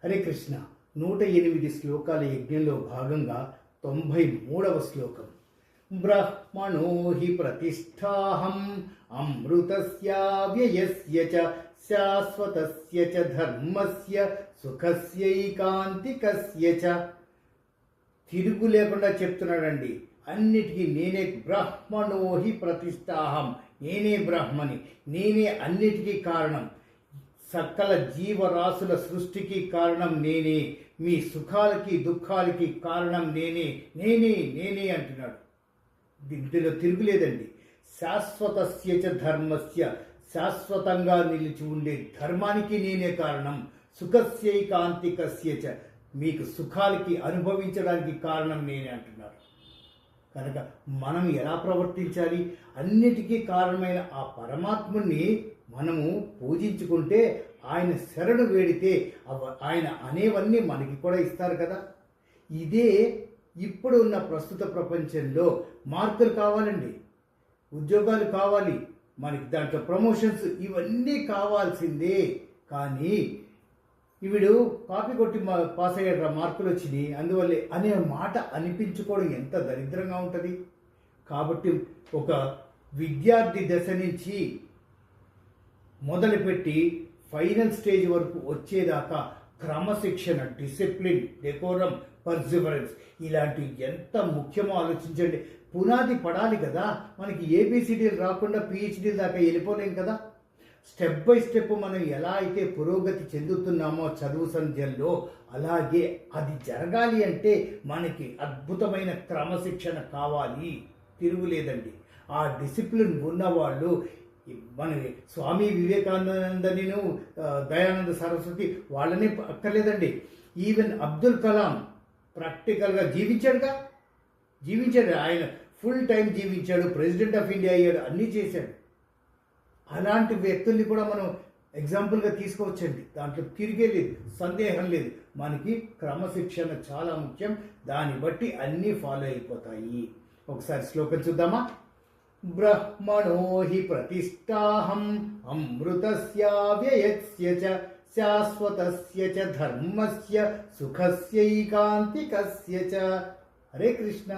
హరే కృష్ణ 108 శ్లోకాల యజ్ఞంలో భాగంగా 93వ శ్లోకం. బ్రహ్మణో హి ప్రతిష్టాహం అమృతస్య వ్యయస్య చ శాశ్వతస్య చ ధర్మస్య సుఖస్యైకాంతికస్య చ. తిరుగు లేకుండా చెప్తున్నాడండి. అన్నిటికీ నేనే బ్రహ్మణోహి ప్రతిష్టాహం, నేనే బ్రహ్మని, నేనే అన్నిటికీ కారణం, సకల జీవరాశుల సృష్టికి కారణం నేనే, మీ సుఖాలకి దుఃఖాలకి కారణం నేనే నేనే నేనే అంటున్నాడు. ఇందులో తిరుగులేదండి. శాశ్వతస్య చ ధర్మస్య, శాశ్వతంగా నిలిచి ఉండే ధర్మానికి నేనే కారణం, సుఖస్యైకాంతికస్య చ, మీకు సుఖాలకి అనుభవించడానికి కారణం నేనే అంటున్నాడు. కనుక మనం ఎలా ప్రవర్తించాలి? అన్నిటికీ కారణమైన ఆ పరమాత్ముని మనము పూజించుకుంటే, ఆయన శరణు వేడితే ఆయన అనేవన్నీ మనకి కూడా ఇస్తారు కదా. ఇదే ఇప్పుడు ఉన్న ప్రస్తుత ప్రపంచంలో మార్పులు కావాలండి, ఉద్యోగాలు కావాలి, మనకి దాంట్లో ప్రమోషన్స్ ఇవన్నీ కావాల్సిందే. కానీ వీడు కాపీ కొట్టి పాస్ అయ్యాడు, మార్కులు వచ్చినాయి అందువల్లే అనే మాట అనిపించుకోవడం ఎంత దరిద్రంగా ఉంటుంది. కాబట్టి ఒక విద్యార్థి దశ నుంచి మొదలుపెట్టి ఫైనల్ స్టేజ్ వరకు వచ్చేదాకా క్రమశిక్షణ, డిసిప్లిన్, డెకోరం, పర్సివరెన్స్ ఇలాంటివి ఎంత ముఖ్యమో ఆలోచించండి. పునాది పడాలి కదా. మనకి ఏబిసిడీలు రాకుండా పిహెచ్డీ దాకా వెళ్ళిపోలేం కదా. స్టెప్ బై స్టెప్ మనం ఎలా అయితే పురోగతి చెందుతున్నామో చదువు సంధ్యల్లో, అలాగే అది జరగాలి అంటే మనకి అద్భుతమైన క్రమశిక్షణ కావాలి, తిరుగులేదండి. ఆ డిసిప్లిన్ ఉన్నవాళ్ళు, మన స్వామి వివేకానందని, దయానంద సరస్వతి వాళ్ళని అక్కర్లేదండి. ఈవెన్ అబ్దుల్ కలాం ప్రాక్టికల్గా జీవించాడు. ఆయన ఫుల్ టైం జీవించాడు, ప్రెసిడెంట్ ఆఫ్ ఇండియా అయ్యాడు, అన్నీ చేశాడు. అలాంటి వ్యక్తుల్ని కూడా మనం ఎగ్జాంపుల్గా తీసుకోవచ్చండి. దాంట్లో తిరిగే లేదు, సందేహం లేదు. మనకి క్రమశిక్షణ చాలా ముఖ్యం, దాన్ని బట్టి అన్నీ ఫాలో అయిపోతాయి. ఒకసారి శ్లోకం చూద్దామా. బ్రహ్మణో హి ప్రతిష్టాహం అమృతస్య వ్యయస్య చ శాశ్వతస్య చ ధర్మస్య సుఖస్యైకాంతికస్య చ. హరే కృష్ణ.